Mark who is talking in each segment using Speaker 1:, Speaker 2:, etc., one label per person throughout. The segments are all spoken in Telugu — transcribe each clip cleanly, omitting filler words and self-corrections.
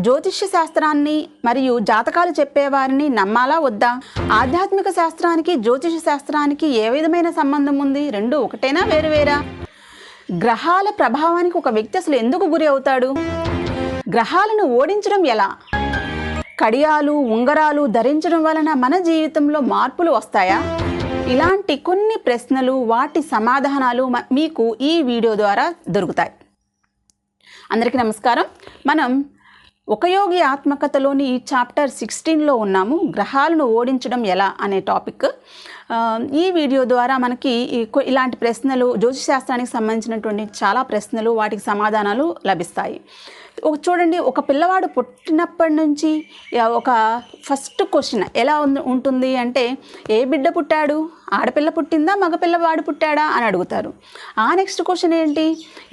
Speaker 1: జ్యోతిష్య శాస్త్రాన్ని మరియు జాతకాలు చెప్పేవారిని నమ్మాలా వద్దా? ఆధ్యాత్మిక శాస్త్రానికి జ్యోతిష శాస్త్రానికి ఏ విధమైన సంబంధం ఉంది? రెండు ఒకటేనా వేరువేరా? గ్రహాల ప్రభావానికి ఒక వ్యక్తి అసలు ఎందుకు గురి అవుతాడు? గ్రహాలను ఓడించడం ఎలా? కడియాలు ఉంగరాలు ధరించడం వలన మన జీవితంలో మార్పులు వస్తాయా? ఇలాంటి కొన్ని ప్రశ్నలు, వాటి సమాధానాలు మీకు ఈ వీడియో ద్వారా దొరుకుతాయి. అందరికీ నమస్కారం. మనం ఒక యోగి ఆత్మకథలోని చాప్టర్ 16లో ఉన్నాము. గ్రహాలను ఓడించడం ఎలా అనే టాపిక్. ఈ వీడియో ద్వారా మనకి ఇలాంటి ప్రశ్నలు, జ్యోతిష శాస్త్రానికి సంబంధించినటువంటి చాలా ప్రశ్నలు, వాటికి సమాధానాలు లభిస్తాయి. చూడండి, ఒక పిల్లవాడు పుట్టినప్పటి నుంచి ఒక ఫస్ట్ క్వశ్చన్ ఎలా ఉంటుంది అంటే, ఏ బిడ్డ పుట్టాడు? ఆడపిల్ల పుట్టిందా, మగపిల్లవాడు పుట్టాడా అని అడుగుతారు. ఆ నెక్స్ట్ క్వశ్చన్ ఏంటి?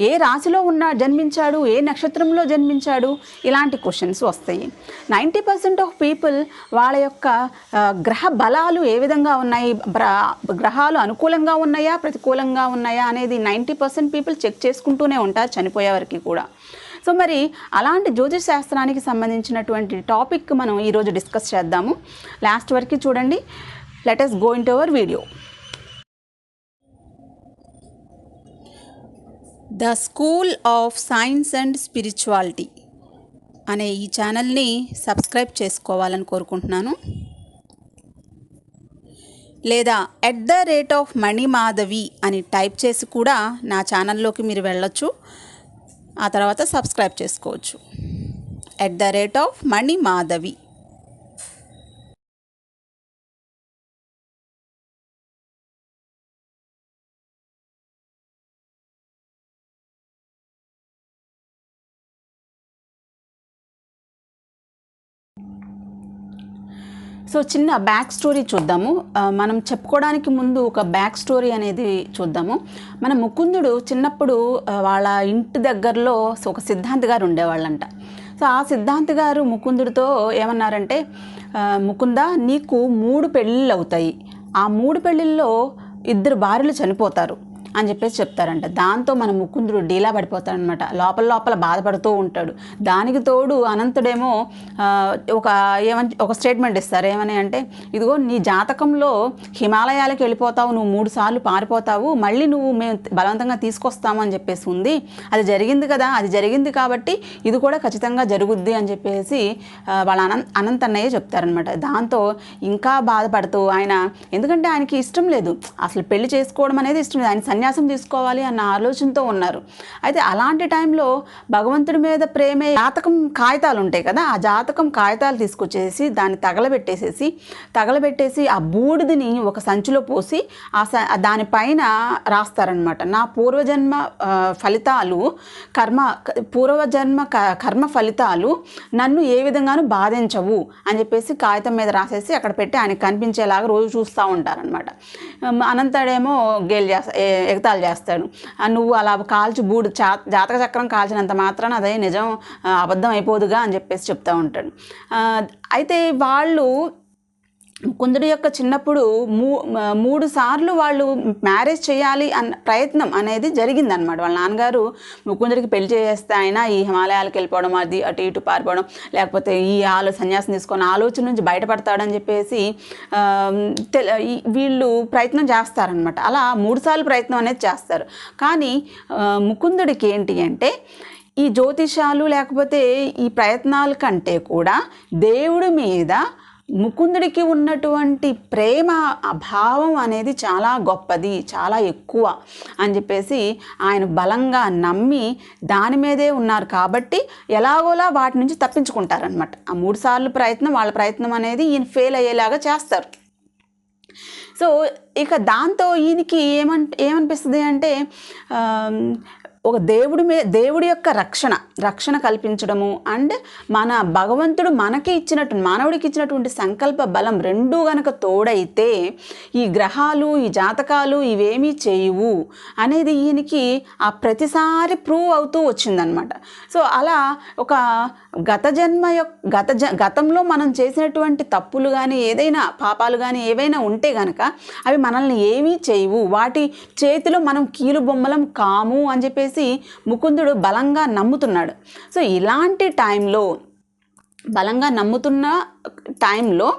Speaker 1: ఏ రాశిలో జన్మించాడు, ఏ నక్షత్రంలో జన్మించాడు? ఇలాంటి క్వశ్చన్స్ వస్తాయి. 90% ఆఫ్ పీపుల్ వాళ్ళ యొక్క గ్రహ బలాలు ఏ విధంగా ఉన్నాయి, గ్రహాలు అనుకూలంగా ఉన్నాయా, ప్రతికూలంగా ఉన్నాయా అనేది 90% పీపుల్ చెక్ చేసుకుంటూనే ఉంటారు చనిపోయే వరకు కూడా. సో మరి అలాంటి జ్యోతిష శాస్త్రానికి సంబంధించినటువంటి టాపిక్ మనం ఈరోజు డిస్కస్ చేద్దాము. లాస్ట్ వరకు చూడండి. Let us go into our video. The school of science and spirituality అనే ఈ ఛానల్ని సబ్స్క్రైబ్ చేసుకోవాలని కోరుకుంటున్నాను. లేదా @mani_madhavi అని టైప్ చేసి కూడా నా ఛానల్లోకి మీరు వెళ్ళొచ్చు. ఆ తర్వాత సబ్స్క్రైబ్ చేసుకోవచ్చు. @mani_madhavi. సో చిన్న బ్యాక్ స్టోరీ చూద్దాము. మనం చెప్పుకోవడానికి ముందు ఒక బ్యాక్ స్టోరీ అనేది చూద్దాము. మన ముకుందుడు చిన్నప్పుడు వాళ్ళ ఇంటి దగ్గరలో ఒక సిద్ధాంతి గారు ఉండేవాళ్ళంట. సో ఆ సిద్ధాంతి గారు ముకుందుడితో ఏమన్నారంటే, ముకుంద, నీకు 3 పెళ్ళిళ్ళు అవుతాయి. ఆ 3 పెళ్ళిళ్ళలో 2 భార్యలు చనిపోతారు అని చెప్పేసి చెప్తారంట. దాంతో మన ముకుందుడు డీలా పడిపోతాడనమాట. లోపల బాధపడుతూ ఉంటాడు. దానికి తోడు అనంతుడేమో ఒక స్టేట్మెంట్ ఇస్తారు. ఏమని అంటే, ఇదిగో నీ జాతకంలో హిమాలయాలకు వెళ్ళిపోతావు, నువ్వు 3 సార్లు పారిపోతావు, మళ్ళీ మేము బలవంతంగా తీసుకొస్తాము అని చెప్పేసి ఉంది. అది జరిగింది కదా, అది జరిగింది కాబట్టి ఇది కూడా ఖచ్చితంగా జరుగుద్ది అని చెప్పేసి వాళ్ళ అనంతన్నయ్య చెప్తారనమాట. దాంతో ఇంకా బాధపడుతూ ఆయన, ఎందుకంటే ఆయనకి ఇష్టం లేదు, అసలు పెళ్లి చేసుకోవడం అనేది ఇష్టం లేదు, ఆయన సన్యాసం తీసుకోవాలి అన్న ఆలోచనతో ఉన్నారు. అయితే అలాంటి టైంలో భగవంతుడి మీద ప్రేమే జాతకం కాగితాలు ఉంటాయి కదా, ఆ జాతకం కాగితాలు తీసుకొచ్చేసి దాన్ని తగలబెట్టేసి ఆ బూడిదని ఒక సంచిలో పోసి దానిపైన రాస్తారనమాట. నా పూర్వజన్మ కర్మ ఫలితాలు నన్ను ఏ విధంగానూ బాధించవు అని చెప్పేసి కాగితం మీద రాసేసి అక్కడ పెట్టి ఆయనకు కనిపించేలాగా రోజు చూస్తూ ఉంటారనమాట. అనంతడేమో ఎగతాళి చేస్తాడు. నువ్వు అలా కాల్చి జాతక చక్రం కాల్చినంత మాత్రాన అదే నిజం అబద్ధం అయిపోదుగా అని చెప్పేసి చెప్తూ ఉంటాడు. అయితే వాళ్ళు ముకుందుడి యొక్క చిన్నప్పుడు 3 సార్లు వాళ్ళు మ్యారేజ్ చేయాలి అన్న ప్రయత్నం అనేది జరిగిందనమాట. వాళ్ళ నాన్నగారు ముకుందుడికి పెళ్లి చేస్తే ఆయన ఈ హిమాలయాలకు వెళ్ళిపోవడం, అది అటు ఇటు పారిపోవడం, లేకపోతే ఈ సన్యాసం తీసుకొని ఆలోచన నుంచి బయటపడతాడని చెప్పేసి వీళ్ళు ప్రయత్నం చేస్తారనమాట. అలా 3 సార్లు ప్రయత్నం అనేది చేస్తారు. కానీ ముకుందుడికి ఏంటి అంటే, ఈ జ్యోతిషాలు లేకపోతే ఈ ప్రయత్నాల కంటే కూడా దేవుడి మీద ముకుందుడికి ఉన్నటువంటి ప్రేమ అభావం అనేది చాలా గొప్పది, చాలా ఎక్కువ అని చెప్పేసి ఆయన బలంగా నమ్మి దాని మీదే ఉన్నారు. కాబట్టి ఎలాగోలా వాటి నుంచి తప్పించుకుంటారనమాట. ఆ 3 సార్లు వాళ్ళ ప్రయత్నం అనేది ఈయన ఫెయిల్ అయ్యేలాగా చేస్తారు. సో ఇక దాంతో ఈయనకి ఏమనిపిస్తుంది అంటే, ఒక దేవుడి యొక్క రక్షణ కల్పించడము అండ్ మన భగవంతుడు మానవుడికి ఇచ్చినటువంటి సంకల్ప బలం రెండూ గనక తోడైతే ఈ గ్రహాలు, ఈ జాతకాలు ఇవేమీ చేయవు అనేది ఈయనకి ఆ ప్రతిసారి ప్రూవ్ అవుతూ వచ్చిందనమాట. సో అలా ఒక గతంలో మనం చేసినటువంటి తప్పులు కానీ ఏదైనా పాపాలు కానీ ఏవైనా ఉంటే గనక అవి మనల్ని ఏమీ చేయవు, వాటి చేతిలో మనం కీలు బొమ్మలం కాము అని చెప్పేసి ముకుందుడు బలంగా నమ్ముతున్నాడు. సో ఇలాంటి టైంలో బలంగా నమ్ముతున్న టైంలో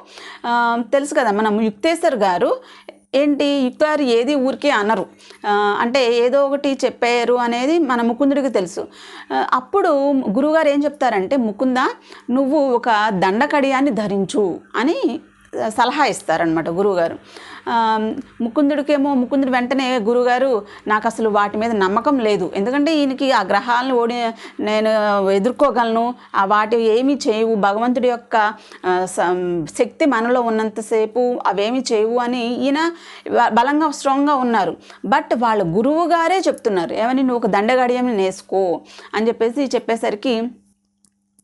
Speaker 1: తెలుసు కదా, మనం యుక్తేశ్వర్ గారు ఏంటి, యుక్తారు ఏది ఊరికే అనరు, అంటే ఏదో ఒకటి చెప్పారు అనేది మన ముకుందుడికి తెలుసు. అప్పుడు గురువుగారు ఏం చెప్తారంటే, ముకుంద నువ్వు ఒక దండకడియాన్ని ధరించు అని సలహా ఇస్తారనమాట గురువుగారు. ముకుందుడు వెంటనే గురువుగారు నాకు అసలు వాటి మీద నమ్మకం లేదు, ఎందుకంటే ఈయనకి ఆ గ్రహాలను నేను ఎదుర్కోగలను, ఆ వాటి ఏమీ చేయవు, భగవంతుడి యొక్క శక్తి మనలో ఉన్నంతసేపు అవేమీ చేయవు అని ఈయన బలంగా స్ట్రాంగ్గా ఉన్నారు. బట్ వాళ్ళ గురువు గారే చెప్తున్నారు ఏమని, నువ్వు ఒక దండగడియం నేసుకో అని చెప్పేసరికి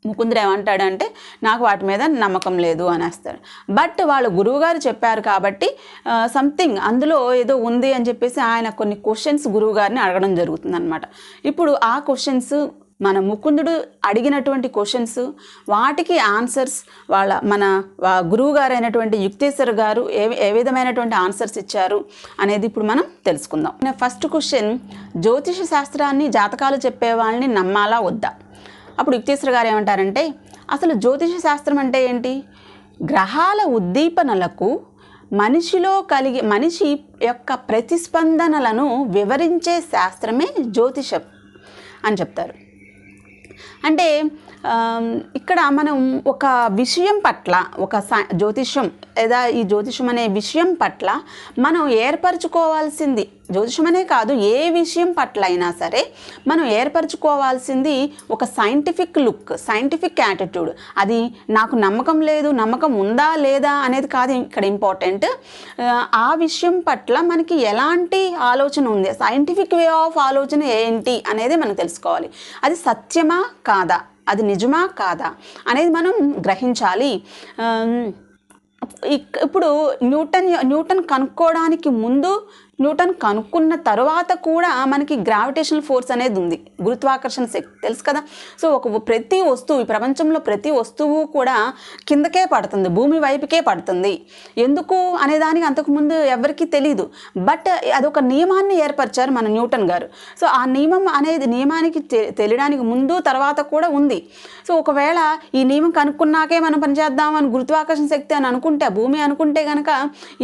Speaker 1: ముకుందుడు ఏమంటాడంటే, నాకు వాటి మీద నమ్మకం లేదు అనేస్తాడు. బట్ వాళ్ళ గురువుగారు చెప్పారు కాబట్టి సంథింగ్ అందులో ఏదో ఉంది అని చెప్పేసి ఆయన కొన్ని క్వశ్చన్స్ గురువుగారిని అడగడం జరుగుతుంది అనమాట. ఇప్పుడు ఆ క్వశ్చన్స్ మన ముకుందుడు అడిగినటువంటి క్వశ్చన్స్, వాటికి ఆన్సర్స్ మన గురువుగారు అయినటువంటి యుక్తేశ్వర్ గారు ఏ విధమైనటువంటి ఆన్సర్స్ ఇచ్చారు అనేది ఇప్పుడు మనం తెలుసుకుందాం. ఫస్ట్ క్వశ్చన్, జ్యోతిష శాస్త్రాన్ని జాతకాలు చెప్పే వాళ్ళని నమ్మాలా వద్దా? అప్పుడు యుక్తేశ్వర్ గారు ఏమంటారంటే, అసలు జ్యోతిష శాస్త్రం అంటే ఏంటి? గ్రహాల ఉద్దీపనలకు మనిషి యొక్క ప్రతిస్పందనలను వివరించే శాస్త్రమే జ్యోతిషం అని చెప్తారు. అంటే ఇక్కడ మనం ఒక విషయం పట్ల, ఒక జ్యోతిషం లేదా ఈ జ్యోతిషం అనే విషయం పట్ల మనం ఏర్పరచుకోవాల్సింది, జ్యోతిషం అనే కాదు ఏ విషయం పట్ల అయినా సరే మనం ఏర్పరచుకోవాల్సింది ఒక సైంటిఫిక్ లుక్, సైంటిఫిక్ యాటిట్యూడ్. అది నాకు నమ్మకం లేదు, నమ్మకం ఉందా లేదా అనేది కాదు ఇక్కడ ఇంపార్టెంట్. ఆ విషయం పట్ల మనకి ఎలాంటి ఆలోచన ఉంది, సైంటిఫిక్ వే ఆఫ్ ఆలోచన ఏంటి అనేది మనం తెలుసుకోవాలి. అది సత్యమా కాదా, అది నిజమా కాదా అనేది మనం గ్రహించాలి. ఇప్పుడు న్యూటన్ కనుక్కోవడానికి ముందు, న్యూటన్ కనుక్కున్న తర్వాత కూడా మనకి గ్రావిటేషనల్ ఫోర్స్ అనేది ఉంది, గురుత్వాకర్షణ శక్తి తెలుసు కదా. సో ప్రతి వస్తువు, ఈ ప్రపంచంలో ప్రతి వస్తువు కూడా కిందకే పడుతుంది, భూమి వైపుకే పడుతుంది. ఎందుకు అనేదానికి అంతకుముందు ఎవరికీ తెలియదు. బట్ అదొక నియమాన్ని ఏర్పరిచారు మన న్యూటన్ గారు. సో ఆ నియమానికి తెలియడానికి ముందు తర్వాత కూడా ఉంది. సో ఒకవేళ ఈ నియమం కనుక్కున్నాకే మనం పనిచేద్దామని గురుత్వాకర్షణ శక్తి అని అనుకుంటే, భూమి అనుకుంటే కనుక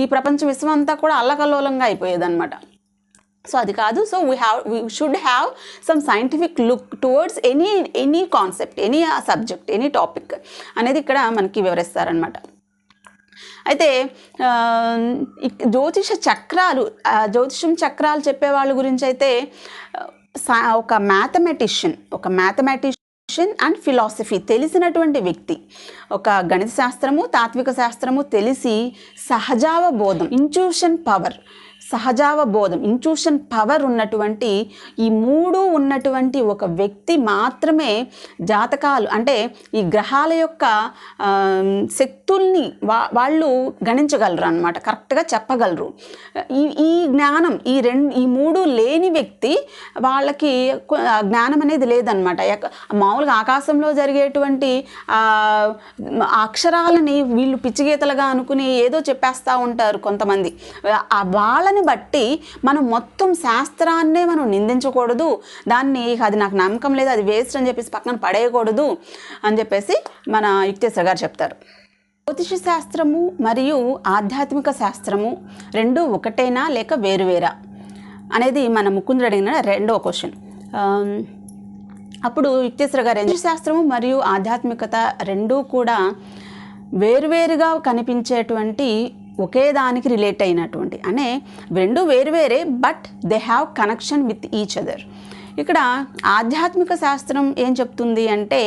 Speaker 1: ఈ ప్రపంచ విశ్వం అంతా కూడా అల్లకల్లోలంగా అయిపోయేది అనమాట. సో అది కాదు. So we should have some scientific look towards any concept, any subject, any topic అనేది ఇక్కడ మనకి వివరిస్తారనమాట. అయితే జ్యోతిషం చక్రాలు చెప్పే వాళ్ళ గురించి అయితే ఒక మ్యాథమెటిషియన్ అండ్ ఫిలాసఫీ తెలిసినటువంటి వ్యక్తి, ఒక గణిత శాస్త్రము, తాత్విక శాస్త్రము తెలిసి సహజావబోధం, ఇంట్యూషన్ పవర్ ఉన్నటువంటి ఈ మూడు ఉన్నటువంటి ఒక వ్యక్తి మాత్రమే జాతకాలు అంటే ఈ గ్రహాల యొక్క శక్తుల్ని వాళ్ళు గణించగలరు అన్నమాట, కరెక్ట్గా చెప్పగలరు. ఈ జ్ఞానం ఈ మూడు లేని వ్యక్తి వాళ్ళకి జ్ఞానం అనేది లేదనమాట. మామూలుగా ఆకాశంలో జరిగేటువంటి అక్షరాలని వీళ్ళు పిచ్చిగీతలుగా అనుకుని ఏదో చెప్పేస్తూ ఉంటారు కొంతమంది. వాళ్ళని బట్టి మనం మొత్తం శాస్త్రాన్నే మనం నిందించకూడదు, దాన్ని అది నాకు నమ్మకం లేదు, అది వేస్ట్ అని చెప్పేసి పక్కన పడేయకూడదు అని చెప్పేసి మన యుక్తేశ్వర్ గారు చెప్తారు. జ్యోతిష శాస్త్రము మరియు ఆధ్యాత్మిక శాస్త్రము రెండు ఒకటేనా లేక వేరువేరా అనేది మన ముకుందుడు అడిగిన రెండవ క్వశ్చన్. అప్పుడు యుక్తేశ్వర్ గారు, జ్యోతిష శాస్త్రము మరియు ఆధ్యాత్మికత రెండూ కూడా వేరువేరుగా కనిపించేటువంటి ఒకే దానికి రిలేట్ అయినటువంటి అనే రెండు వేరువేరే, but they have connection with each other. ఇక్కడ ఆధ్యాత్మిక శాస్త్రం ఏం చెప్తుంది అంటే,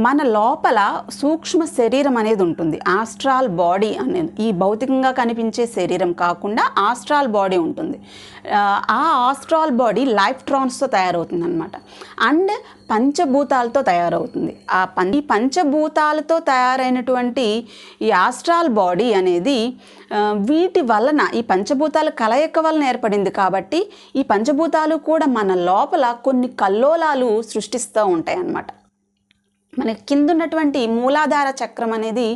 Speaker 1: మన లోపల సూక్ష్మ శరీరం అనేది ఉంటుంది, ఆస్ట్రాల్ బాడీ అనేది. ఈ భౌతికంగా కనిపించే శరీరం కాకుండా ఆస్ట్రాల్ బాడీ ఉంటుంది. ఆ ఆస్ట్రాల్ బాడీ లైఫ్ ట్రాన్స్తో తయారవుతుంది అనమాట, అండ్ పంచభూతాలతో తయారవుతుంది. ఈ పంచభూతాలతో తయారైనటువంటి ఈ ఆస్ట్రాల్ బాడీ అనేది వీటి వలన, ఈ పంచభూతాల కలయిక వలన ఏర్పడింది. కాబట్టి ఈ పంచభూతాలు కూడా మన లోపల కొన్ని కల్లోలాలు సృష్టిస్తూ ఉంటాయి అన్నమాట. మనకి కింద ఉన్నటువంటి మూలాధార చక్రం అనేది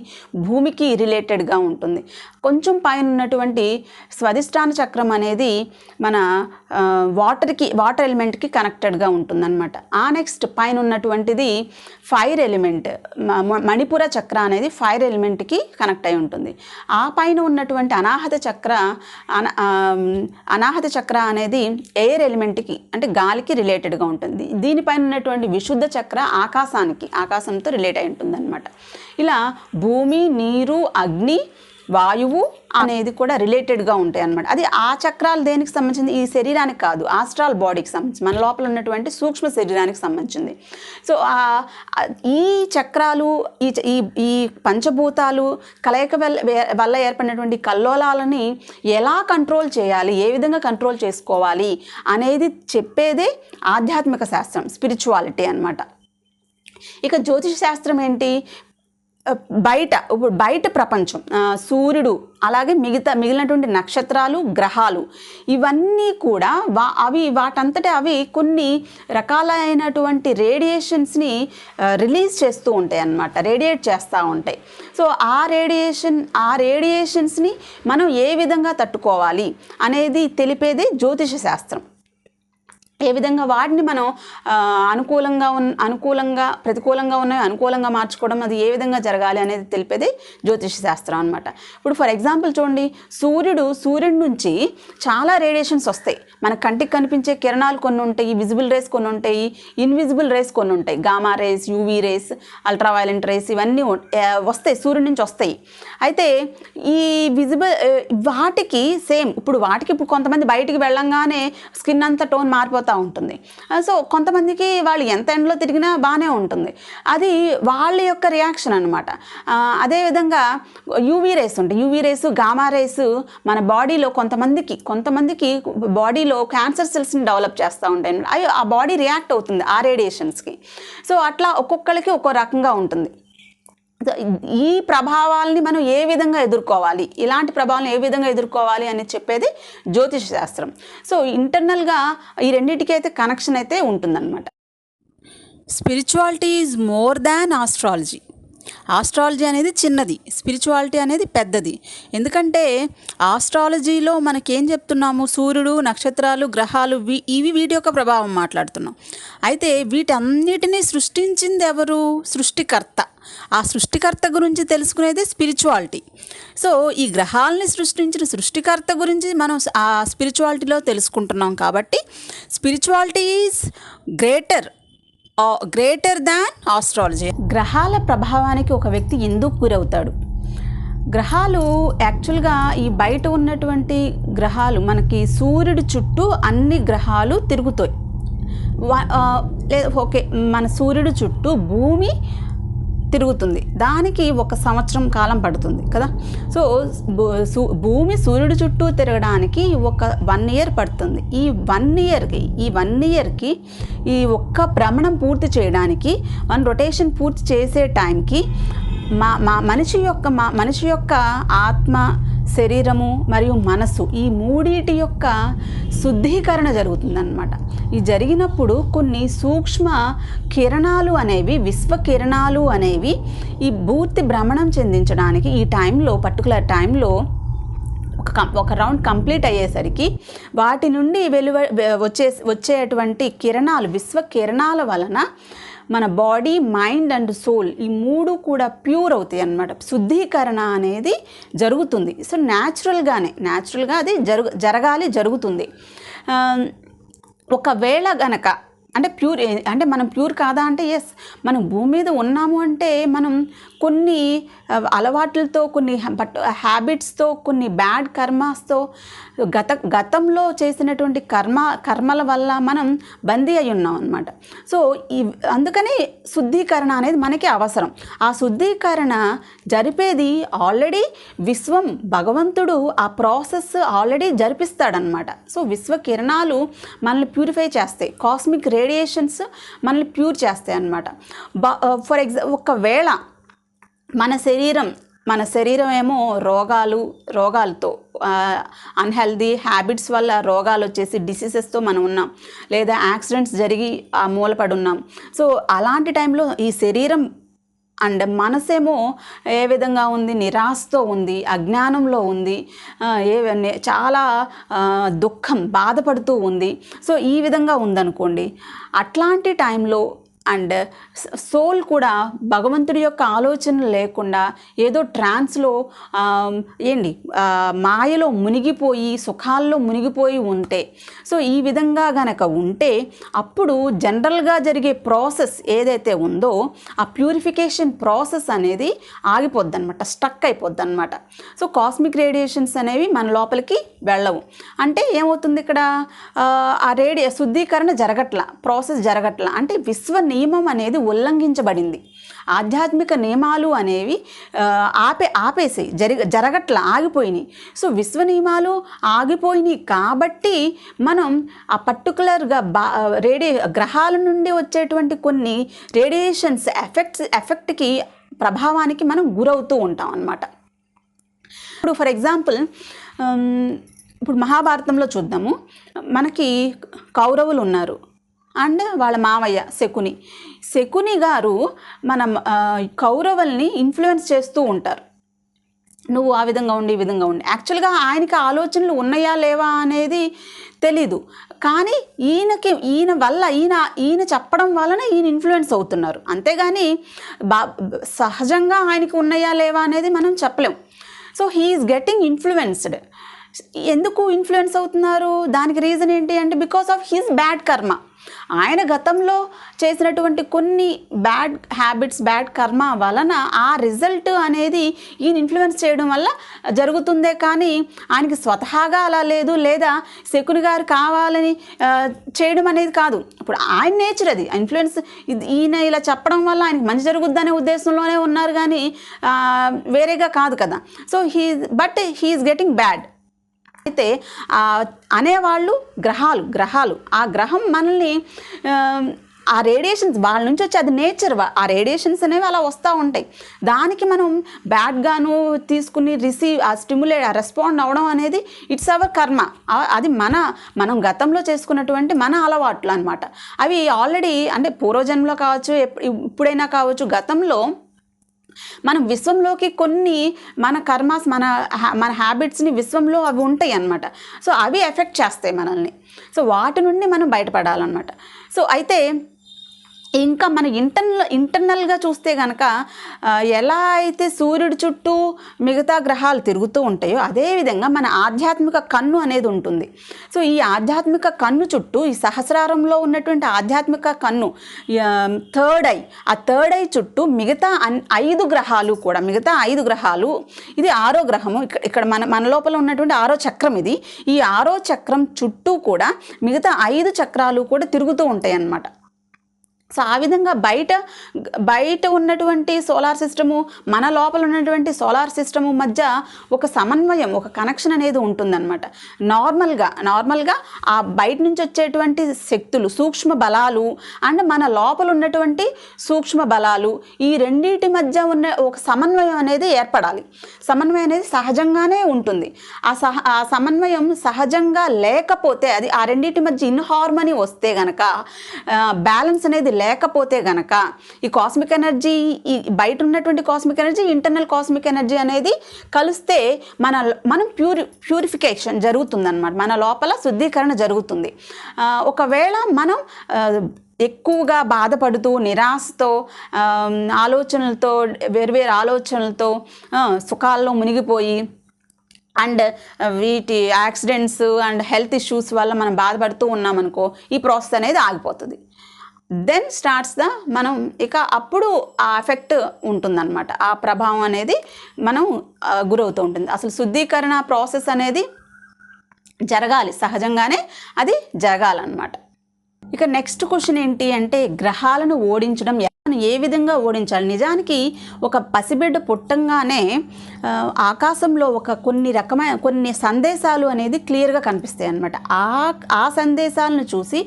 Speaker 1: భూమికి రిలేటెడ్గా ఉంటుంది. కొంచెం పైన ఉన్నటువంటి స్వధిష్టాన చక్రం అనేది మన వాటర్ ఎలిమెంట్కి కనెక్టెడ్గా ఉంటుందన్నమాట. ఆ నెక్స్ట్ పైన ఉన్నటువంటిది ఫైర్ ఎలిమెంట్, మణిపుర చక్ర అనేది ఫైర్ ఎలిమెంట్కి కనెక్ట్ అయి ఉంటుంది. ఆ పైన ఉన్నటువంటి అనాహత చక్ర అనేది ఎయిర్ ఎలిమెంట్కి అంటే గాలికి రిలేటెడ్గా ఉంటుంది. దీనిపైన ఉన్నటువంటి విశుద్ధ చక్ర ఆకాశంతో రిలేట్ అయి ఉంటుంది అనమాట. ఇలా భూమి, నీరు, అగ్ని, వాయువు అనేది కూడా రిలేటెడ్గా ఉంటాయి అన్నమాట. అది ఆ చక్రాలు దేనికి సంబంధించింది? ఈ శరీరానికి కాదు, ఆస్ట్రాల్ బాడీకి సంబంధించి, మన లోపల ఉన్నటువంటి సూక్ష్మ శరీరానికి సంబంధించింది. సో ఈ చక్రాలు ఈ పంచభూతాలు కలయిక వల్ల ఏర్పడినటువంటి కల్లోలాలని ఎలా కంట్రోల్ చేయాలి, ఏ విధంగా కంట్రోల్ చేసుకోవాలి అనేది చెప్పేదే ఆధ్యాత్మిక శాస్త్రం, స్పిరిచువాలిటీ అన్నమాట. ఇక జ్యోతిష శాస్త్రం ఏంటి? బయట ప్రపంచం, సూర్యుడు, అలాగే మిగిలినటువంటి నక్షత్రాలు, గ్రహాలు, ఇవన్నీ కూడా వాటంతటే అవి కొన్ని రకాలైనటువంటి రేడియేషన్స్ని రిలీజ్ చేస్తూ ఉంటాయి అన్నమాట, రేడియేట్ చేస్తూ ఉంటాయి. సో ఆ రేడియేషన్స్ని మనం ఏ విధంగా తట్టుకోవాలి అనేది తెలిపేది జ్యోతిష శాస్త్రం. ఏ విధంగా వాటిని మనం ప్రతికూలంగా ఉన్నాయి అనుకూలంగా మార్చుకోవడం, అది ఏ విధంగా జరగాలి అనేది తెలిపేది జ్యోతిష శాస్త్రం అనమాట. ఇప్పుడు ఫర్ ఎగ్జాంపుల్ చూడండి, సూర్యుడి నుంచి చాలా రేడియేషన్స్ వస్తాయి. మన కంటికి కనిపించే కిరణాలు కొన్ని ఉంటాయి, విజిబుల్ రేస్ కొన్ని ఉంటాయి, ఇన్విజిబుల్ రేస్ కొన్ని ఉంటాయి, gamma rays, UV rays, ultraviolent rays, ఇవన్నీ వస్తాయి, సూర్యుడి నుంచి వస్తాయి. అయితే ఈ వాటికి ఇప్పుడు కొంతమంది బయటికి వెళ్ళంగానే స్కిన్ అంతా టోన్ మారిపోతూ ఉంటుంది. సో కొంతమందికి వాళ్ళు ఎంత ఎండలో తిరిగినా బాగానే ఉంటుంది, అది వాళ్ళ యొక్క రియాక్షన్ అనమాట. అదేవిధంగా యూవీ రేస్ ఉంటాయి, యూవీ రేసు, గామా రేసు మన బాడీలో కొంతమందికి బాడీలో క్యాన్సర్ సెల్స్ని డెవలప్ చేస్తూ ఉంటాయి. ఆ బాడీ రియాక్ట్ అవుతుంది ఆ రేడియేషన్స్కి. సో అట్లా ఒక్కొక్కరికి ఒక్కో రకంగా ఉంటుంది. ఈ ప్రభావాలని మనం ఏ విధంగా ఎదుర్కోవాలి, ఇలాంటి ప్రభావాలను ఏ విధంగా ఎదుర్కోవాలి అని చెప్పేది జ్యోతిష శాస్త్రం. సో ఇంటర్నల్గా ఈ రెండింటికి అయితే కనెక్షన్ అయితే ఉంటుందన్నమాట. Spirituality is more than astrology. Astrology అనేది చిన్నది, స్పిరిచువాలిటీ అనేది పెద్దది. ఎందుకంటే ఆస్ట్రాలజీలో మనకేం చెప్తున్నాము, సూర్యుడు, నక్షత్రాలు, గ్రహాలు, వీటి యొక్క ప్రభావం మాట్లాడుతున్నాం. అయితే వీటన్నిటినీ సృష్టించింది ఎవరు? సృష్టికర్త. ఆ సృష్టికర్త గురించి తెలుసుకునేది స్పిరిచువాలిటీ. సో ఈ గ్రహాలని సృష్టించిన సృష్టికర్త గురించి మనం ఆ స్పిరిచువాలిటీలో తెలుసుకుంటున్నాం. కాబట్టి spirituality is greater than astrology. గ్రహాల ప్రభావానికి ఒక వ్యక్తి ఎందుకు గురవుతాడు? గ్రహాలు యాక్చువల్గా ఈ బయట ఉన్నటువంటి గ్రహాలు, మనకి సూర్యుడి చుట్టూ అన్ని గ్రహాలు తిరుగుతాయి. మన సూర్యుడి చుట్టూ భూమి తిరుగుతుంది, దానికి 1 సంవత్సరం కాలం పడుతుంది కదా. సో భూమి సూర్యుడి చుట్టూ తిరగడానికి 1 year పడుతుంది. ఈ 1 yearకి ఈ ఒక్క భ్రమణం పూర్తి చేయడానికి, 1 rotation పూర్తి చేసే టైంకి మనిషి యొక్క ఆత్మ, శరీరము మరియు మనస్సు, ఈ మూడిటి యొక్క శుద్ధీకరణ జరుగుతుందన్నమాట. ఈ జరిగినప్పుడు కొన్ని సూక్ష్మ కిరణాలు అనేవి, విశ్వకిరణాలు అనేవి ఈ పూర్తి భ్రమణం చెందించడానికి ఈ పర్టికులర్ టైంలో ఒక రౌండ్ కంప్లీట్ అయ్యేసరికి వాటి నుండి వచ్చేటువంటి కిరణాలు, విశ్వకిరణాల వలన మన బాడీ, మైండ్ అండ్ సోల్ ఈ 3 కూడా ప్యూర్ అవుతాయి అన్నమాట. శుద్ధీకరణ అనేది జరుగుతుంది. సో న్యాచురల్గా అది జరుగుతుంది. ఒకవేళ గనక అంటే మనం ప్యూర్ కాదా అంటే ఎస్, మనం భూమి మీద ఉన్నాము అంటే మనం కొన్ని అలవాట్లతో, కొన్ని హ్యాబిట్స్తో, కొన్ని బ్యాడ్ కర్మాస్తో, గతంలో చేసినటువంటి కర్మల వల్ల మనం బందీ అయి ఉన్నాం అన్నమాట. సో అందుకని శుద్ధీకరణ అనేది మనకి అవసరం. ఆ శుద్ధీకరణ జరిపేది ఆల్రెడీ విశ్వం, భగవంతుడు ఆ ప్రాసెస్ ఆల్రెడీ జరిపిస్తాడనమాట. సో విశ్వకిరణాలు మనల్ని ప్యూరిఫై చేస్తాయి, కాస్మిక్ రేడియేషన్స్ మనల్ని ప్యూర్ చేస్తాయి అన్నమాట. ఫర్ ఎగ్జాంపుల్, ఒకవేళ మన శరీరం ఏమో రోగాలతో అన్హెల్దీ హ్యాబిట్స్ వల్ల రోగాలు వచ్చేసి డిసీజెస్తో మనం ఉన్నాం, లేదా యాక్సిడెంట్స్ జరిగి మూలపడి ఉన్నాం. సో అలాంటి టైంలో ఈ శరీరం అండ్ మనసేమో ఏ విధంగా ఉంది, నిరాశతో ఉంది, అజ్ఞానంలో ఉంది, చాలా దుఃఖం బాధపడుతూ ఉంది. సో ఈ విధంగా ఉందనుకోండి, అట్లాంటి టైంలో అండ్ సోల్ కూడా భగవంతుడి యొక్క ఆలోచన లేకుండా ఏదో ట్రాన్స్లో మాయలో మునిగిపోయి సుఖాల్లో మునిగిపోయి ఉంటే, సో ఈ విధంగా గనక ఉంటే అప్పుడు జనరల్గా జరిగే ప్రాసెస్ ఏదైతే ఉందో ఆ ప్యూరిఫికేషన్ ప్రాసెస్ అనేది ఆగిపోద్ది అనమాట, స్టక్ అయిపోద్ది అనమాట. సో కాస్మిక్ రేడియేషన్స్ అనేవి మన లోపలికి వెళ్ళవు. అంటే ఏమవుతుంది ఇక్కడ, ఆ శుద్ధీకరణ జరగట్ల, ప్రాసెస్ జరగట్ల. అంటే విశ్వ నియమం అనేది ఉల్లంఘించబడింది. ఆధ్యాత్మిక నియమాలు అనేవి ఆపేసాయి, జరగట్ల, ఆగిపోయినాయి. సో విశ్వ నియమాలు ఆగిపోయినాయి కాబట్టి మనం ఆ పర్టికులర్గా గ్రహాల నుండి వచ్చేటువంటి కొన్ని రేడియేషన్స్ ఎఫెక్ట్కి ప్రభావానికి మనం గురవుతూ ఉంటాం అన్నమాట. ఇప్పుడు ఫర్ ఎగ్జాంపుల్ ఇప్పుడు మహాభారతంలో చూద్దాము. మనకి కౌరవులు ఉన్నారు అండ్ వాళ్ళ మావయ్య శకుని గారు మన కౌరవుల్ని ఇన్ఫ్లుయెన్స్ చేస్తూ ఉంటారు. నువ్వు ఆ విధంగా ఉండి ఈ విధంగా ఉండి. యాక్చువల్గా ఆయనకి ఆలోచనలు ఉన్నాయా లేవా అనేది తెలీదు, కానీ ఈయన చెప్పడం వలన ఈయన ఇన్ఫ్లుయెన్స్ అవుతున్నారు. అంతేగాని సహజంగా ఆయనకి ఉన్నాయా లేవా అనేది మనం చెప్పలేం. So he's getting influenced. ఎందుకు ఇన్ఫ్లుయెన్స్ అవుతున్నారు, దానికి రీజన్ ఏంటి అంటే బికాస్ ఆఫ్ హిస్ బ్యాడ్ కర్మ. ఆయన గతంలో చేసినటువంటి కొన్ని బ్యాడ్ హ్యాబిట్స్, బ్యాడ్ కర్మ వలన ఆ రిజల్ట్ అనేది ఈయన ఇన్ఫ్లుయెన్స్ చేయడం వల్ల జరుగుతుందే కానీ ఆయనకి స్వతహాగా అలా లేదు, లేదా శకుని గారు కావాలని చేయడం అనేది కాదు. ఇప్పుడు ఆయన నేచర్ అది ఇన్ఫ్లుయెన్స్. ఈయన ఇలా చెప్పడం వల్ల ఆయనకి మంచి జరుగుద్దనే ఉద్దేశంలోనే ఉన్నారు కానీ వేరేగా కాదు కదా. So he's getting bad. అయితే అనేవాళ్ళు గ్రహాలు ఆ గ్రహం మనల్ని ఆ రేడియేషన్స్ వాళ్ళ నుంచి వచ్చి, అది నేచర్, ఆ రేడియేషన్స్ అనేవి అలా వస్తూ ఉంటాయి. దానికి మనం బ్యాడ్గాను తీసుకుని రెస్పాండ్ అవ్వడం అనేది ఇట్స్ అవర్ కర్మ. అది మనం గతంలో చేసుకున్నటువంటి మన అలవాట్లు అనమాట. అవి ఆల్రెడీ అంటే పూర్వజన్మలో కావచ్చు, ఇప్పుడైనా కావచ్చు, గతంలో మనం విశ్వంలోకి కొన్ని మన కర్మాస్, మన హ్యాబిట్స్ని విశ్వంలో అవి ఉంటాయి అన్నమాట. సో అవి ఎఫెక్ట్ చేస్తాయి మనల్ని. సో వాటి నుండి మనం బయటపడాలన్నమాట. సో అయితే ఇంకా మన ఇంటర్నల్గా చూస్తే కనుక ఎలా అయితే సూర్యుడి చుట్టూ మిగతా గ్రహాలు తిరుగుతూ ఉంటాయో అదేవిధంగా మన ఆధ్యాత్మిక కన్ను అనేది ఉంటుంది. సో ఈ ఆధ్యాత్మిక కన్ను చుట్టూ, ఈ సహస్రారంలో ఉన్నటువంటి ఆధ్యాత్మిక కన్ను ఆ థర్డ్ ఐ చుట్టూ మిగతా 5 గ్రహాలు కూడా, మిగతా 5 గ్రహాలు, ఇది 6వ గ్రహము, ఇక్కడ మన లోపల ఉన్నటువంటి 6వ చక్రం ఇది. ఈ 6వ చక్రం చుట్టూ కూడా మిగతా 5 చక్రాలు కూడా తిరుగుతూ ఉంటాయి అన్నమాట. సో ఆ విధంగా బయట ఉన్నటువంటి సోలార్ సిస్టము, మన లోపల ఉన్నటువంటి సోలార్ సిస్టము మధ్య ఒక సమన్వయం, ఒక కనెక్షన్ అనేది ఉంటుందన్నమాట. నార్మల్గా ఆ బయట నుంచి వచ్చేటువంటి శక్తులు, సూక్ష్మ బలాలు అండ్ మన లోపల ఉన్నటువంటి సూక్ష్మ బలాలు, ఈ రెండింటి మధ్య ఉన్న ఒక సమన్వయం అనేది ఏర్పడాలి. సమన్వయం అనేది సహజంగానే ఉంటుంది. ఆ సమన్వయం సహజంగా లేకపోతే, అది ఆ రెండింటి మధ్య ఇన్హార్మనీ వస్తే గనక, బ్యాలెన్స్ అనేది లేకపోతే గనక ఈ కాస్మిక్ ఎనర్జీ, ఈ బయట ఉన్నటువంటి cosmic energy, internal cosmic energy అనేది కలిస్తే మనం ప్యూరిఫికేషన్ జరుగుతుందన్నమాట. మన లోపల శుద్ధీకరణ జరుగుతుంది. ఒకవేళ మనం ఎక్కువగా బాధపడుతూ, నిరాశతో, ఆలోచనలతో, వేర్వేరు ఆలోచనలతో సుఖాల్లో మునిగిపోయి అండ్ వీటి యాక్సిడెంట్స్ అండ్ హెల్త్ ఇష్యూస్ వల్ల మనం బాధపడుతూ ఉన్నామనుకో, ఈ ప్రాసెస్ అనేది ఆగిపోతుంది. దెన్ స్టార్ట్స్ మనం ఇక అప్పుడు ఆ ఎఫెక్ట్ ఉంటుందన్నమాట. ఆ ప్రభావం అనేది మనం గురవుతూ ఉంటుంది. అసలు శుద్ధీకరణ ప్రాసెస్ అనేది జరగాలి, సహజంగానే అది జరగాలన్నమాట. ఇక నెక్స్ట్ క్వశ్చన్ ఏంటి అంటే, గ్రహాలను ఓడించడం ఎలా మనం ఏ విధంగా ఓడించాలి. నిజానికి ఒక పసిబిడ్డ పుట్టంగానే ఆకాశంలో కొన్ని సందేశాలు అనేది క్లియర్గా కనిపిస్తాయి అన్నమాట. ఆ సందేశాలను చూసి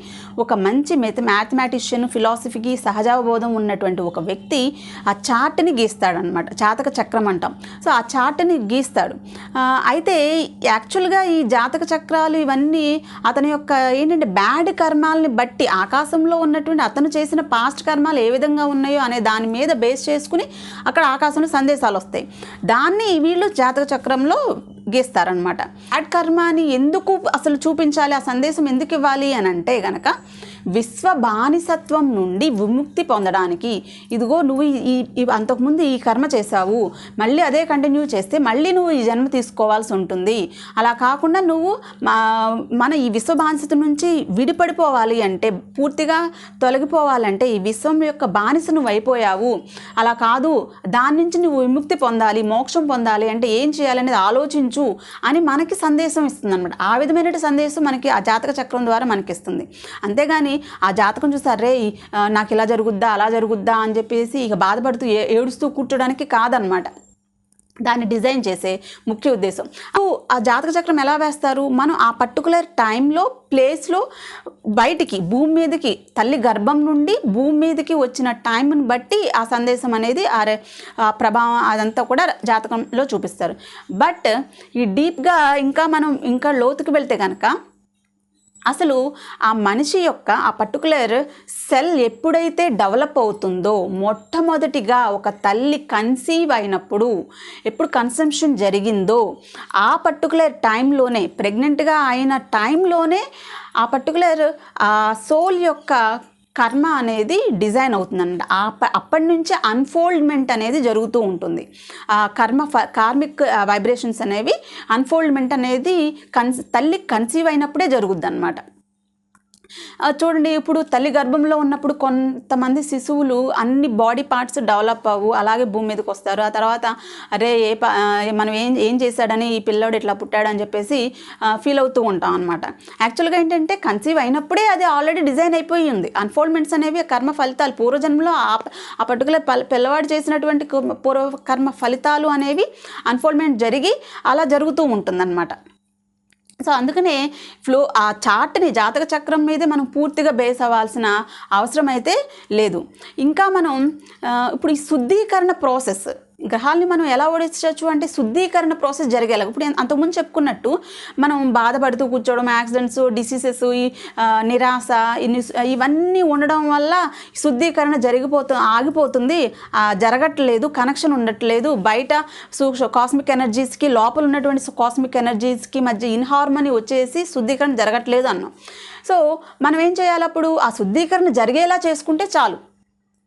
Speaker 1: ఒక మంచి మ్యాథమెటిషియన్, ఫిలాసఫీకి సహజావబోధం ఉన్నటువంటి ఒక వ్యక్తి ఆ చార్ట్ని గీస్తాడనమాట. జాతక చక్రం అంటాం. సో ఆ చార్ట్ని గీస్తాడు. అయితే యాక్చువల్గా ఈ జాతక చక్రాలు ఇవన్నీ అతని యొక్క ఏంటంటే బ్యాడ్ కర్మాలని బట్టి, ఆకాశంలో ఉన్నటువంటి అతను చేసిన పాస్ట్ కర్మాలు ఏ విధంగా ఉన్నాయో అనే దాని మీద బేస్ చేసుకుని అక్కడ ఆకాశంలో సందేశాలు వస్తాయి. దాన్ని వీళ్ళు జాతక చక్రంలో గీస్తారనమాట. బ్యాడ్ కర్మాని ఎందుకు అసలు చూపించాలి, ఆ సందేశం ఎందుకు ఇవ్వాలి అని అంటే గనక విశ్వ బానిసత్వం నుండి విముక్తి పొందడానికి. ఇదిగో నువ్వు అంతకుముందు ఈ కర్మ చేశావు, మళ్ళీ అదే కంటిన్యూ చేస్తే మళ్ళీ నువ్వు ఈ జన్మ తీసుకోవాల్సి ఉంటుంది. అలా కాకుండా నువ్వు మన ఈ విశ్వ బానిసత్వం నుంచి విడిపడిపోవాలి అంటే, పూర్తిగా తొలగిపోవాలంటే, ఈ విశ్వం యొక్క బానిస నువ్వు అయిపోయావు, అలా కాదు, దాని నుంచి నువ్వు విముక్తి పొందాలి, మోక్షం పొందాలి అంటే ఏం చేయాలనేది ఆలోచించు అని మనకి సందేశం ఇస్తుంది అనమాట. ఆ విధమైన సందేశం మనకి ఆ జాతక చక్రం ద్వారా మనకి ఇస్తుంది. అంతేగాని ఆ జాతకం చూసారే నాకు ఇలా జరుగుద్దా అలా జరుగుద్దా అని చెప్పేసి ఇక బాధపడుతూ ఏడుస్తూ కూర్చోడానికి కాదనమాట దాన్ని డిజైన్ చేసే ముఖ్య ఉద్దేశం. ఆ జాతక చక్రం ఎలా వేస్తారు, మనం ఆ పర్టికులర్ టైంలో ప్లేస్లో బయటికి భూమి మీదకి, తల్లి గర్భం నుండి భూమి మీదకి వచ్చిన టైంని బట్టి ఆ సందేశం అనేది ఆ ప్రభావం అదంతా కూడా జాతకంలో చూపిస్తారు. బట్ ఈ డీప్గా ఇంకా లోతుకి వెళ్తే కనుక అసలు ఆ మనిషి యొక్క ఆ పర్టికులర్ సెల్ ఎప్పుడైతే డెవలప్ అవుతుందో, మొట్టమొదటిగా ఒక తల్లి కన్సీవ్ అయినప్పుడు ఎప్పుడు కన్సంప్షన్ జరిగిందో ఆ పర్టికులర్ టైంలోనే, ప్రెగ్నెంట్గా అయిన టైంలోనే ఆ పర్టికులర్ ఆ సోల్ యొక్క కర్మ అనేది డిజైన్ అవుతుందన్నమాట. అప్పటి నుంచి అన్ఫోల్డ్మెంట్ అనేది జరుగుతూ ఉంటుంది. ఆ కార్మిక్ వైబ్రేషన్స్ అనేవి అన్ఫోల్డ్మెంట్ అనేది తల్లి కన్సీవ్ అయినప్పుడే జరుగుద్ది అన్నమాట. చూడండి, ఇప్పుడు తల్లి గర్భంలో ఉన్నప్పుడు కొంతమంది శిశువులు అన్ని బాడీ పార్ట్స్ డెవలప్ అవ్వు, అలాగే భూమి మీదకి వస్తారు. ఆ తర్వాత అరే మనం ఏం చేశాడని ఈ పిల్లోడు ఇట్లా పుట్టాడని చెప్పేసి ఫీల్ అవుతూ ఉంటాం అనమాట. యాక్చువల్గా ఏంటంటే కన్సీవ్ అయినప్పుడే అది ఆల్రెడీ డిజైన్ అయిపోయి ఉంది. అన్ఫోల్డ్మెంట్స్ అనేవి కర్మ ఫలితాలు, పూర్వజన్మలో ఆ పర్టికులర్ పిల్లవాడు చేసినటువంటి పూర్వకర్మ ఫలితాలు అనేవి అన్ఫోల్డ్మెంట్ జరిగి అలా జరుగుతూ ఉంటుందన్నమాట. సో అందుకనే ఆ చార్ట్ని, జాతక చక్రం మీదే మనం పూర్తిగా బేస్ అవ్వాల్సిన అవసరం అయితే లేదు. ఇంకా మనం ఇప్పుడు ఈ శుద్ధీకరణ ప్రాసెస్, గ్రహాలని మనం ఎలా ఓడించవచ్చు అంటే శుద్ధీకరణ ప్రాసెస్ జరిగేలా. ఇప్పుడు అంతకుముందు చెప్పుకున్నట్టు మనం బాధపడుతూ కూర్చోవడం, యాక్సిడెంట్స్, డిసీజెస్, నిరాశ ఇవన్నీ ఉండడం వల్ల శుద్ధీకరణ ఆగిపోతుంది, జరగట్లేదు, కనెక్షన్ ఉండట్లేదు. బయట కాస్మిక్ ఎనర్జీస్కి, లోపల ఉన్నటువంటి కాస్మిక్ ఎనర్జీస్కి మధ్య ఇన్హార్మనీ వచ్చేసి శుద్ధీకరణ జరగట్లేదు అన్నాం. సో మనం ఏం చేయాలి, అప్పుడు ఆ శుద్ధీకరణ జరిగేలా చేసుకుంటే చాలు,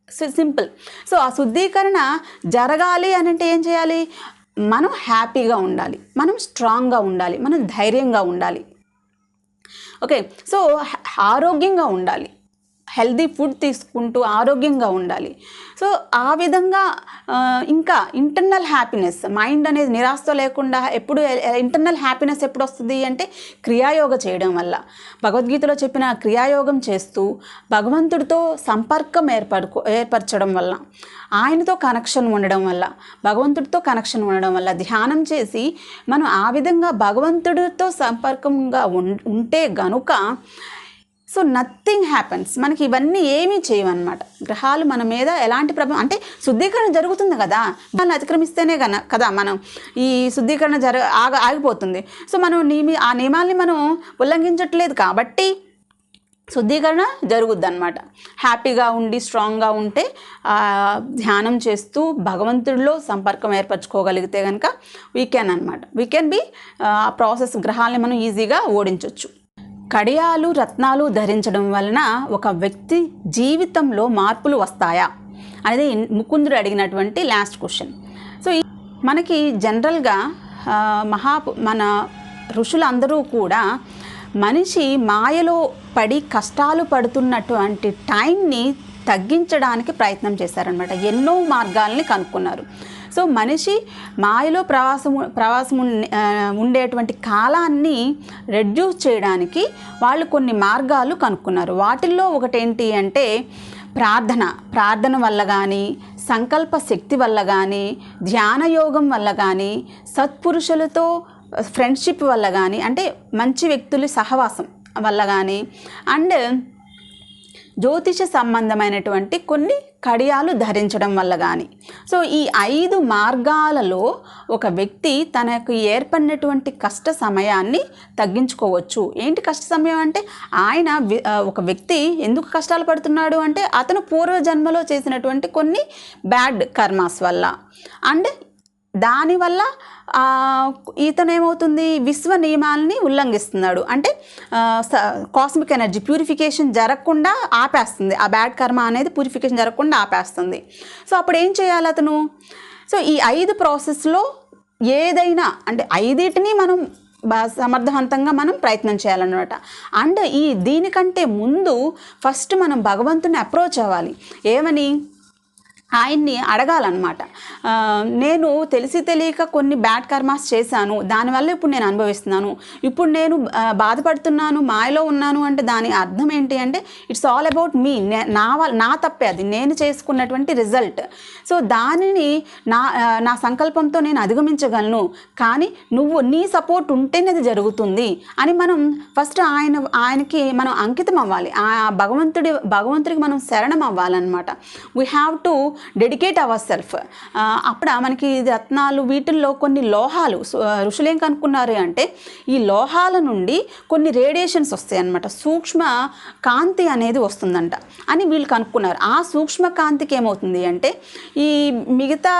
Speaker 1: సింపుల్. సో ఆ శుద్ధీకరణ జరగాలి అని అంటే ఏం చేయాలి, మనం హ్యాపీగా ఉండాలి, మనం స్ట్రాంగ్గా ఉండాలి, మనం ధైర్యంగా ఉండాలి. ఓకే, సో ఆరోగ్యంగా ఉండాలి, హెల్దీ ఫుడ్ తీసుకుంటూ ఆరోగ్యంగా ఉండాలి. సో ఆ విధంగా ఇంకా ఇంటర్నల్ హ్యాపీనెస్, మైండ్ అనేది నిరాశతో లేకుండా ఎప్పుడు ఇంటర్నల్ హ్యాపీనెస్ ఎప్పుడు వస్తుంది అంటే క్రియాయోగ చేయడం వల్ల. భగవద్గీతలో చెప్పిన క్రియాయోగం చేస్తూ భగవంతుడితో సంపర్కం ఏర్పరచడం వల్ల, ఆయనతో కనెక్షన్ ఉండడం వల్ల, భగవంతుడితో కనెక్షన్ ఉండడం వల్ల, ధ్యానం చేసి మనం ఆ విధంగా భగవంతుడితో సంపర్కంగా ఉంటే గనుక సో నథింగ్ హ్యాపెన్స్. మనకి ఇవన్నీ ఏమీ చేయవన్నమాట. గ్రహాలు మన మీద ఎలాంటి ప్రభావం అంటే శుద్ధీకరణ జరుగుతుంది కదా, వాళ్ళని అతిక్రమిస్తేనే కదా మనం ఈ శుద్ధీకరణ ఆగిపోతుంది. సో మనం ఆ నియమాల్ని మనం ఉల్లంఘించట్లేదు కాబట్టి శుద్ధీకరణ జరుగుద్ది అనమాట. హ్యాపీగా ఉండి స్ట్రాంగ్గా ఉంటే ధ్యానం చేస్తూ భగవంతుడిలో సంపర్కం ఏర్పరచుకోగలిగితే కనుక వీ కెన్ బి ఆ ప్రాసెస్, గ్రహాలని మనం ఈజీగా ఓడించవచ్చు. కడియాలు, రత్నాలు ధరించడం వలన ఒక వ్యక్తి జీవితంలో మార్పులు వస్తాయా అనేది ముకుందుడు అడిగినటువంటి లాస్ట్ క్వశ్చన్. సో మనకి జనరల్గా మన ఋషులందరూ కూడా మనిషి మాయలో పడి కష్టాలు పడుతున్నటువంటి టైంని తగ్గించడానికి ప్రయత్నం చేశారనమాట. ఎన్నో మార్గాల్ని కనుక్కున్నారు. సో మనిషి మాయలో ప్రవాసం ఉండేటువంటి కాలాన్ని రెడ్యూస్ చేయడానికి వాళ్ళు కొన్ని మార్గాలు కనుక్కున్నారు. వాటిల్లో ఒకటేంటి అంటే ప్రార్థన వల్ల కానీ, సంకల్ప శక్తి వల్ల కానీ, ధ్యాన యోగం వల్ల కానీ, సత్పురుషులతో ఫ్రెండ్షిప్ వల్ల కానీ, అంటే మంచి వ్యక్తుల సహవాసం వల్ల కానీ, అండ్ జ్యోతిష సంబంధమైనటువంటి కొన్ని కడియాలు ధరించడం వల్ల కానీ. సో ఈ 5 మార్గాలలో ఒక వ్యక్తి తనకు ఏర్పడినటువంటి కష్ట సమయాన్ని తగ్గించుకోవచ్చు. ఏంటి కష్ట సమయం అంటే, ఒక వ్యక్తి ఎందుకు కష్టాలు పడుతున్నాడు అంటే అతను పూర్వజన్మలో చేసినటువంటి కొన్ని బ్యాడ్ కర్మాస్ వల్ల, అండ్ దానివల్ల ఇతనేమవుతుంది, విశ్వ నియమాలని ఉల్లంఘిస్తున్నాడు. అంటే కాస్మిక్ ఎనర్జీ ప్యూరిఫికేషన్ జరగకుండా ఆపేస్తుంది, ఆ బ్యాడ్ కర్మ అనేది ప్యూరిఫికేషన్ జరగకుండా ఆపేస్తుంది. సో అప్పుడు ఏం చేయాలి అతను? సో ఈ 5 ప్రాసెస్లో ఏదైనా, అంటే 5టిని మనం సమర్థవంతంగా మనం ప్రయత్నం చేయాలన్నమాట. అండ్ దీనికంటే ముందు ఫస్ట్ మనం భగవంతుని అప్రోచ్ అవ్వాలి. ఏమని? ఆయన్ని అడగాలన్నమాట. నేను తెలిసి తెలియక కొన్ని బ్యాడ్ కర్మాస్ చేశాను, దానివల్ల ఇప్పుడు నేను అనుభవిస్తున్నాను, ఇప్పుడు నేను బాధపడుతున్నాను, మాయలో ఉన్నాను అంటే దాని అర్థం ఏంటి అంటే ఇట్స్ ఆల్ అబౌట్ మీ, నా తప్పే, అది నేను చేసుకున్నటువంటి రిజల్ట్. సో దానిని నా సంకల్పంతో నేను అధిగమించగలను, కానీ నీ సపోర్ట్ ఉంటేనే అది జరుగుతుంది అని మనం ఫస్ట్ ఆయనకి మనం అంకితం అవ్వాలి. భగవంతుడికి మనం శరణం అవ్వాలన్నమాట. We have to dedicate our self. అప్పుడు మనకి రత్నాలు వీటిల్లో కొన్ని లోహాలు, ఋషులు ఏం కనుక్కున్నారు అంటే ఈ లోహాల నుండి కొన్ని రేడియేషన్స్ వస్తాయి అన్నమాట, సూక్ష్మ కాంతి అనేది వస్తుందంట అని వీళ్ళు కనుక్కున్నారు. ఆ సూక్ష్మ కాంతికి ఏమవుతుంది అంటే ఈ మిగతా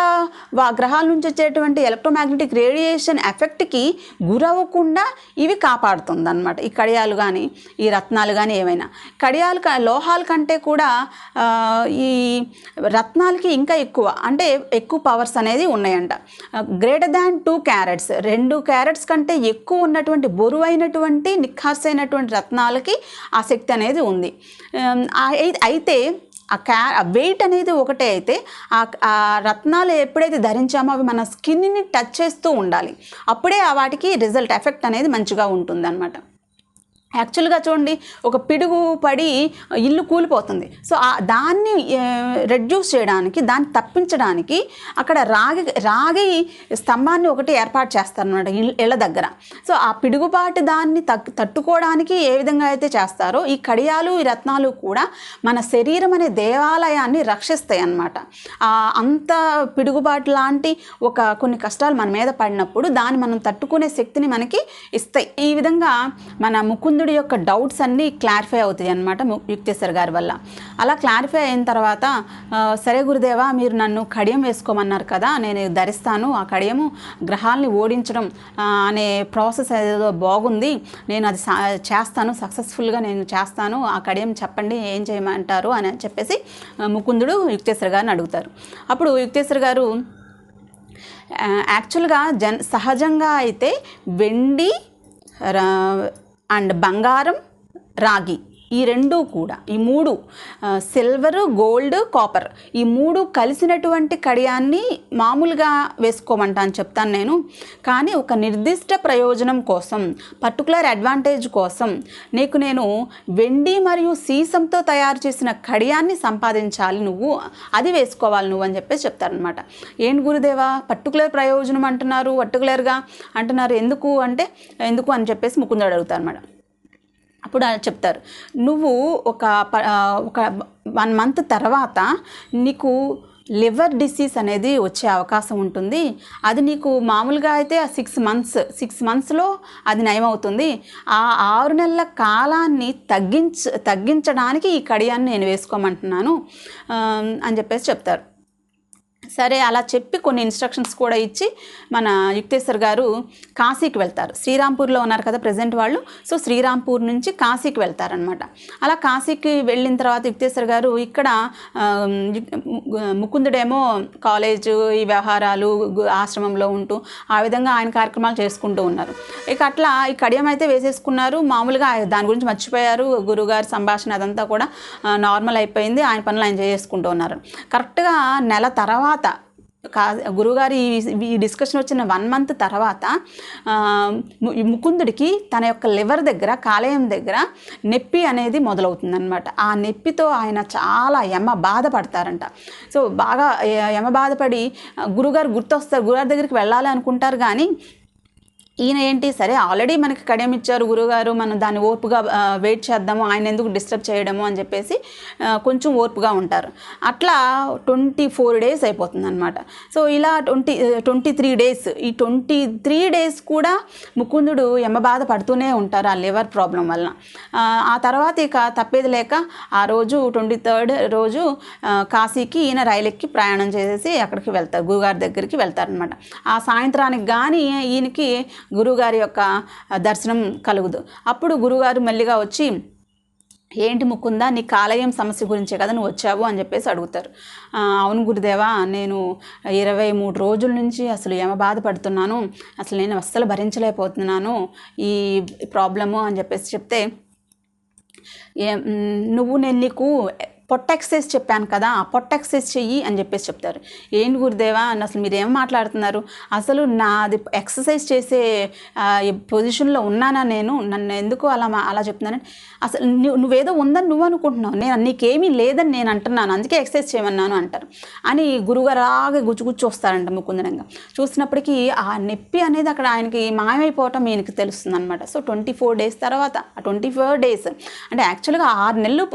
Speaker 1: గ్రహాల నుంచి వచ్చేటువంటి ఎలక్ట్రోమాగ్నెటిక్ రేడియేషన్ ఎఫెక్ట్కి గురవ్వకుండా ఇవి కాపాడుతుంది అన్నమాట. ఈ కడియాలు కానీ ఈ రత్నాలు కానీ ఏమైనా, లోహాల కంటే కూడా ఈ రత్నాలకి ఇంకా ఎక్కువ, అంటే ఎక్కువ పవర్స్ అనేది ఉన్నాయంట. గ్రేటర్ దాన్ 2 క్యారెట్స్, 2 క్యారెట్స్ కంటే ఎక్కువ ఉన్నటువంటి బరువైనటువంటి నిఖార్సైనటువంటి రత్నాలకి ఆ శక్తి అనేది ఉంది. అయితే ఆ వెయిట్ అనేది ఒకటే, అయితే ఆ రత్నాలు ఎప్పుడైతే ధరించామో అవి మన స్కిన్ని టచ్ చేస్తూ ఉండాలి, అప్పుడే వాటికి రిజల్ట్ ఎఫెక్ట్ అనేది మంచిగా ఉంటుంది అన్నమాట. యాక్చువల్గా చూడండి, ఒక పిడుగు పడి ఇల్లు కూలిపోతుంది. సో దాన్ని రెడ్యూస్ చేయడానికి, దాన్ని తప్పించడానికి అక్కడ రాగి స్తంభాన్ని ఒకటి ఏర్పాటు చేస్తారనమాట ఇళ్ళ దగ్గర. సో ఆ పిడుగుపాటి దాన్ని తట్టుకోవడానికి ఏ విధంగా అయితే చేస్తారో ఈ కడియాలు ఈ రత్నాలు కూడా మన శరీరం అనే దేవాలయాన్ని రక్షిస్తాయి అన్నమాట. అంత పిడుగుబాటు లాంటి కొన్ని కష్టాలు మన మీద పడినప్పుడు దాన్ని మనం తట్టుకునే శక్తిని మనకి ఇస్తాయి. ఈ విధంగా మన ముకుందుడి యొక్క డౌట్స్ అన్నీ క్లారిఫై అవుతాయి అన్నమాట యుక్తేశ్వర్ గారి వల్ల. అలా క్లారిఫై అయిన తర్వాత, సరే గురుదేవా, మీరు నన్ను కడియం వేసుకోమన్నారు కదా, నేను ధరిస్తాను. ఆ కడియము గ్రహాలని ఓడించడం అనే ప్రాసెస్ ఏదో బాగుంది, నేను అది చేస్తాను, సక్సెస్ఫుల్గా నేను చేస్తాను, ఆ కడియం చెప్పండి ఏం చేయమంటారు అని చెప్పేసి ముకుందుడు యుక్తేశ్వర్ గారిని అడుగుతారు. అప్పుడు యుక్తేశ్వర్ గారు యాక్చువల్గా సహజంగా అయితే వెండి అండ్ బంగారం, రాగి, ఈ 2 కూడా, ఈ 3 సిల్వరు, గోల్డ్, కాపర్, ఈ 3 కలిసినటువంటి కడియాన్ని మామూలుగా వేసుకోమంటా అని చెప్తాను నేను. కానీ ఒక నిర్దిష్ట ప్రయోజనం కోసం, పర్టికులర్ అడ్వాంటేజ్ కోసం నేను వెండి మరియు సీసంతో తయారు చేసిన కడియాన్ని సంపాదించాలి, నువ్వు అది వేసుకోవాలి నువ్వు అని చెప్పేసి చెప్తారనమాట. ఏంటి గురుదేవా పర్టికులర్ ప్రయోజనం అంటున్నారు, పర్టికులర్గా అంటున్నారు, ఎందుకు అని చెప్పేసి ముకుందుడు అడుగుతారు అన్నమాట. అప్పుడు చెప్తారు, నువ్వు ఒక 1 మంత్ తర్వాత నీకు లివర్ డిసీజ్ అనేది వచ్చే అవకాశం ఉంటుంది. అది నీకు మామూలుగా అయితే 6 మంత్స్లో అది నయమవుతుంది. ఆ 6 నెలల కాలాన్ని తగ్గించడానికి ఈ కడియాన్ని నేను వేసుకోమంటున్నాను అని చెప్పేసి చెప్తారు. సరే అలా చెప్పి కొన్ని ఇన్స్ట్రక్షన్స్ కూడా ఇచ్చి మన యుక్తేశ్వర్ గారు కాశీకి వెళ్తారు. శ్రీరాంపూర్లో ఉన్నారు కదా ప్రజెంట్ వాళ్ళు. సో శ్రీరాంపూర్ నుంచి కాశీకి వెళ్తారనమాట. అలా కాశీకి వెళ్ళిన తర్వాత యుక్తేశ్వర్ గారు ఇక్కడ ముకుందుడేమో కాలేజు ఈ వ్యవహారాలు ఆశ్రమంలో ఉంటూ ఆ విధంగా ఆయన కార్యక్రమాలు చేసుకుంటూ ఉన్నారు. ఇక అట్లా ఈ కడియం అయితే వేసేసుకున్నారు. మామూలుగా దాని గురించి మర్చిపోయారు. గురువుగారి సంభాషణ అదంతా కూడా నార్మల్ అయిపోయింది. ఆయన పనులు ఆయన చేసుకుంటూ ఉన్నారు. కరెక్ట్గా నెల తర్వాత గురువుగారు ఈ డిస్కషన్ వచ్చిన 1 మంత్ తర్వాత ముకుందుడికి తన యొక్క లివర్ దగ్గర, కాలేయం దగ్గర నొప్పి అనేది మొదలవుతుందన్నమాట. ఆ నొప్పితో ఆయన చాలా బాధపడతారంట. సో బాగా బాధపడి గురుగారు గుర్తొస్తారు, గురుగారి దగ్గరికి వెళ్ళాలి అనుకుంటారు. కానీ ఈయన ఏంటి, సరే ఆల్రెడీ మనకి కడియం ఇచ్చారు గురుగారు, మనం దాన్ని ఓర్పుగా వెయిట్ చేద్దాము, ఆయన ఎందుకు డిస్టర్బ్ చేయడము అని చెప్పేసి కొంచెం ఓర్పుగా ఉంటారు. అట్లా 24 days అయిపోతుంది అనమాట. సో ఇలా 23 days, ఈ 23 days కూడా ముకుందుడు బాధ పడుతూనే ఉంటారు ఆ లివర్ ప్రాబ్లం వలన. ఆ తర్వాత ఇక తప్పేది లేక ఆ రోజు 23rd రోజు కాశీకి ఈయన రైలెక్కి ప్రయాణం చేసేసి అక్కడికి వెళ్తారు, గురుగారి దగ్గరికి వెళ్తారనమాట. ఆ సాయంత్రానికి కానీ ఈయనకి గురువుగారి యొక్క దర్శనం కలుగుదు. అప్పుడు గురువుగారు మెల్లిగా వచ్చి, ఏంటి ముకుందా, నీ కాలేయం సమస్య గురించే కదా నువ్వు వచ్చావు అని చెప్పేసి అడుగుతారు. అవును గురుదేవా, నేను 23 రోజుల నుంచి అసలు బాధపడుతున్నాను, అసలు నేను అస్సలు భరించలేకపోతున్నాను ఈ ప్రాబ్లము అని చెప్పేసి చెప్తే, నేను నీకు పొట్ట ఎక్సర్సైజ్ చెప్పాను కదా, ఆ పొట్ట ఎక్సర్సైజ్ చెయ్యి అని చెప్పేసి చెప్తారు. ఏంటి గురుదేవా అని అసలు మీరు ఏం మాట్లాడుతున్నారు, అసలు నాది ఎక్సర్సైజ్ చేసే పొజిషన్లో ఉన్నానా, నన్ను ఎందుకు అలా చెప్తున్నానని, అసలు నువ్వేదో ఉందని నువ్వు అనుకుంటున్నావు, నీకేమీ లేదని నేను అంటున్నాను, అందుకే ఎక్సర్సైజ్ చేయమన్నాను అంటారు అని గురుగారాగా గుచ్చుగుచ్చి వస్తారంట ముకుందనంగా. చూసినప్పటికీ ఆ నొప్పి అనేది అక్కడ ఆయనకి మాయమైపోవటం ఈయనకి తెలుస్తుంది అనమాట. సో 24 days తర్వాత, ఆ 24 days అంటే యాక్చువల్గా 6 నెలలు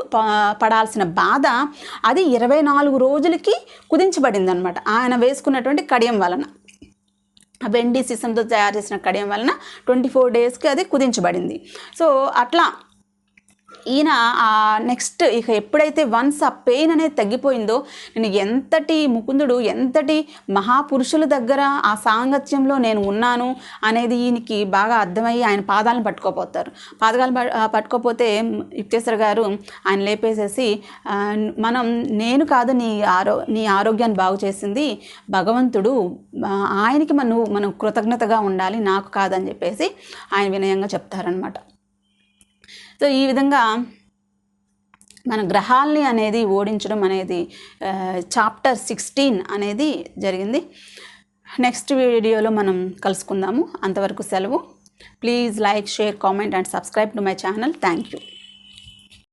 Speaker 1: పడాల్సిన బాధ అది 24 రోజులకి కుదించబడింది అనమాట. ఆయన వేసుకున్నటువంటి కడియం వలన, వెండి సీసంతో తయారు చేసిన కడియం వలన 24 daysకి అది కుదించబడింది. సో అట్లా ఈయన నెక్స్ట్ ఇక ఎప్పుడైతే వన్స్ ఆ పెయిన్ అనేది తగ్గిపోయిందో, నేను ముకుందుడు ఎంతటి మహాపురుషుల దగ్గర ఆ సాంగత్యంలో నేను ఉన్నాను అనేది ఈయనకి బాగా అర్థమయ్యి ఆయన పాదాలను పట్టుకోపోతారు. పట్టుకోపోతే యుక్తేశ్వర గారు ఆయన లేపేసేసి, నేను కాదు నీ ఆరోగ్యాన్ని బాగు చేసింది భగవంతుడు, ఆయనకి మనం కృతజ్ఞతగా ఉండాలి, నాకు కాదని చెప్పేసి ఆయన వినయంగా చెప్తారనమాట. సో ఈ విధంగా మన గ్రహాల్ని అనేది ఓడించడం అనేది చాప్టర్ 16 అనేది జరిగింది. నెక్స్ట్ వీడియోలో మనం కలుసుకుందాము. అంతవరకు సెలవు. Please like, share, comment and subscribe to my channel. Thank you.